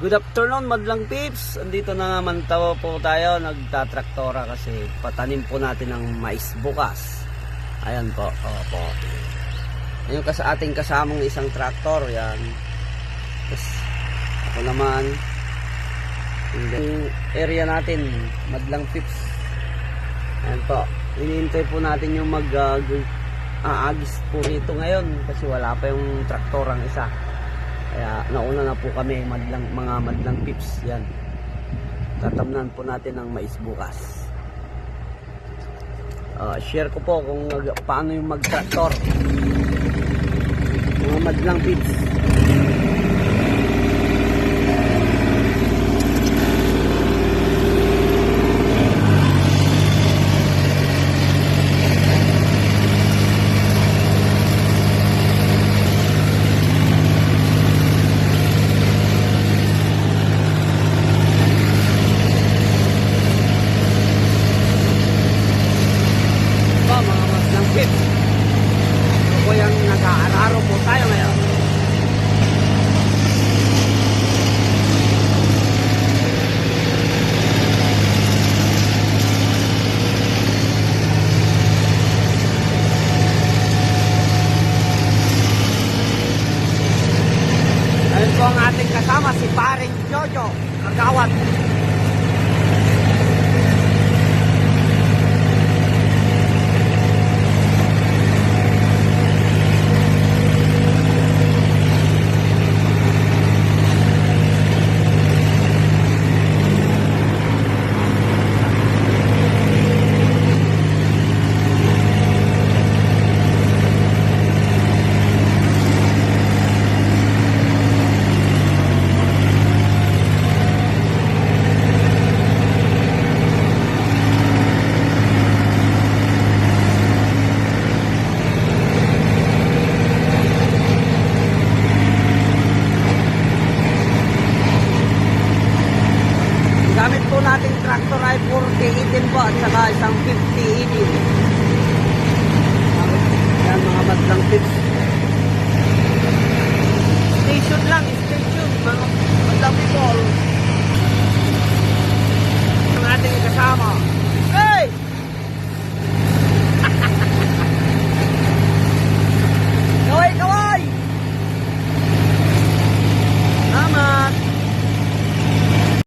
Good afternoon, madlang pips. Andito na naman po tayo, nagtatraktora kasi patanim po natin ng mais bukas. Ayan po, opo. Ayun sa ating kasamang isang traktor, yan. Tapos ako naman, yung area natin, madlang pips. Ayan po, iniintay po natin yung mag-aagis po rito ngayon kasi wala pa yung traktorang isa. Kaya nauna na po kami, mga madlang pips, yan. Tatamnan po natin ng mais bukas. Share ko po kung paano yung mag-traktor. Mga madlang pips. Ito po yung nag-aararo po tayo ngayon. Ayun po ang ating kasama, si Paring Jojo Kagawad. Gamit po nating tractor ay 4018 po at saka isang 5080.